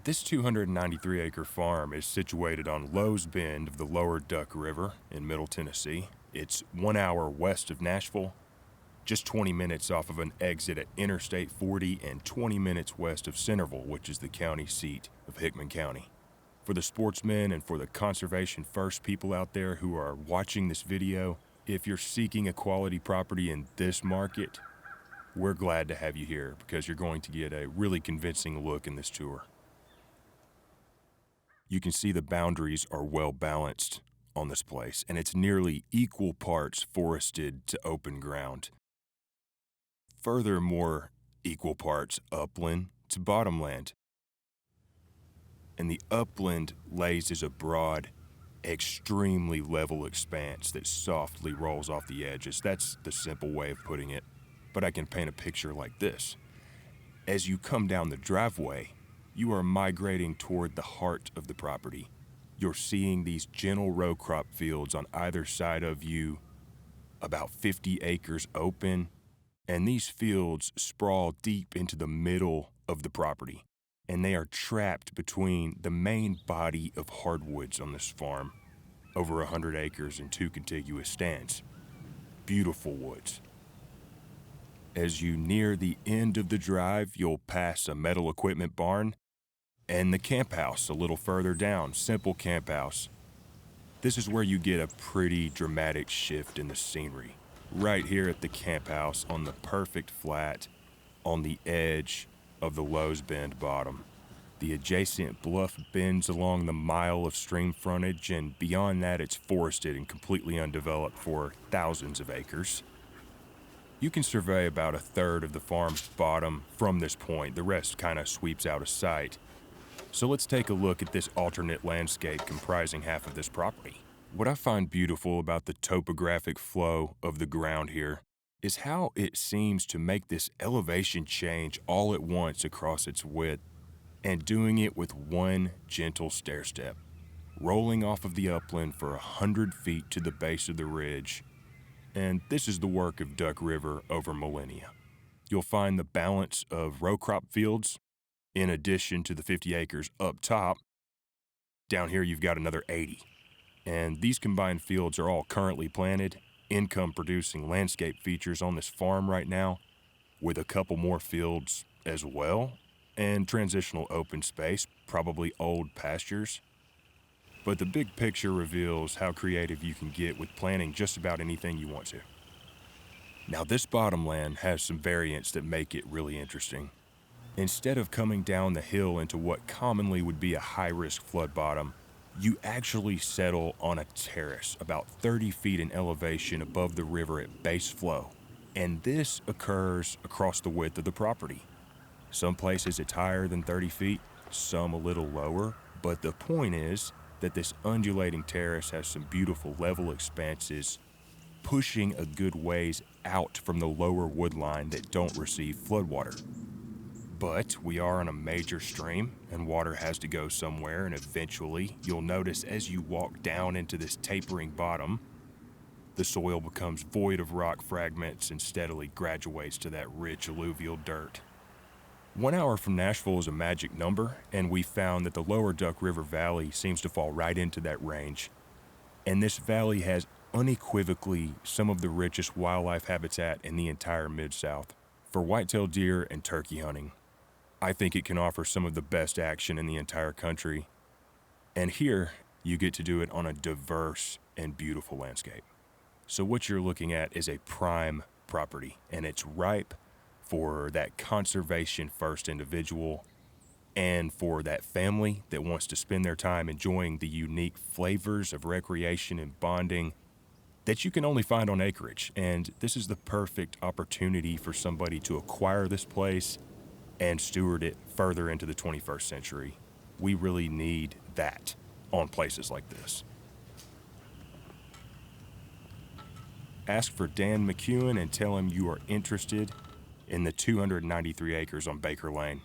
This 293-acre farm is situated on Lowe's Bend of the lower Duck River in Middle Tennessee. It's 1 hour west of Nashville, just 20 minutes off of an exit at Interstate 40 and 20 minutes west of Centerville, which is the county seat of Hickman County. For the sportsmen and for the conservation first people out there who are watching this video, if you're seeking a quality property in this market, we're glad to have you here because you're going to get a really convincing look in this tour. You can see the boundaries are well balanced on this place, and it's nearly equal parts forested to open ground. Furthermore, equal parts upland to bottomland. And the upland lays as a broad, extremely level expanse that softly rolls off the edges. That's the simple way of putting it, but I can paint a picture like this. As you come down the driveway, you are migrating toward the heart of the property. You're seeing these gentle row crop fields on either side of you, about 50 acres open, and these fields sprawl deep into the middle of the property, and they are trapped between the main body of hardwoods on this farm, over 100 acres and 2 contiguous stands. Beautiful woods. As you near the end of the drive, you'll pass a metal equipment barn and the camp house a little further down, simple camp house. This is where you get a pretty dramatic shift in the scenery. Right here at the camp house on the perfect flat on the edge of the Lowe's Bend bottom. The adjacent bluff bends along the mile of stream frontage, and beyond that it's forested and completely undeveloped for thousands of acres. You can survey about a third of the farm's bottom from this point. The rest kind of sweeps out of sight. So let's take a look at this alternate landscape comprising half of this property. What I find beautiful about the topographic flow of the ground here is how it seems to make this elevation change all at once across its width, and doing it with one gentle stairstep, rolling off of the upland for 100 feet to the base of the ridge. And this is the work of Duck River over millennia. You'll find the balance of row crop fields, in addition to the 50 acres up top. Down here you've got another 80. And these combined fields are all currently planted, income-producing landscape features on this farm right now, with a couple more fields as well, and transitional open space, probably old pastures. But the big picture reveals how creative you can get with planting just about anything you want to. Now this bottomland has some variants that make it really interesting. Instead of coming down the hill into what commonly would be a high-risk flood bottom, you actually settle on a terrace about 30 feet in elevation above the river at base flow. And this occurs across the width of the property. Some places it's higher than 30 feet, some a little lower, but the point is that this undulating terrace has some beautiful level expanses, pushing a good ways out from the lower woodline that don't receive floodwater. But we are on a major stream, and water has to go somewhere, and eventually you'll notice as you walk down into this tapering bottom, the soil becomes void of rock fragments and steadily graduates to that rich alluvial dirt. 1 hour from Nashville is a magic number, and we found that the lower Duck River Valley seems to fall right into that range. And this valley has unequivocally some of the richest wildlife habitat in the entire Mid-South for whitetail deer and turkey hunting. I think it can offer some of the best action in the entire country. And here, you get to do it on a diverse and beautiful landscape. So what you're looking at is a prime property, and it's ripe for that conservation-first individual and for that family that wants to spend their time enjoying the unique flavors of recreation and bonding that you can only find on acreage. And this is the perfect opportunity for somebody to acquire this place and steward it further into the 21st century. We really need that on places like this. Ask for Dan McEwen and tell him you are interested in the 293 acres on Baker Lane.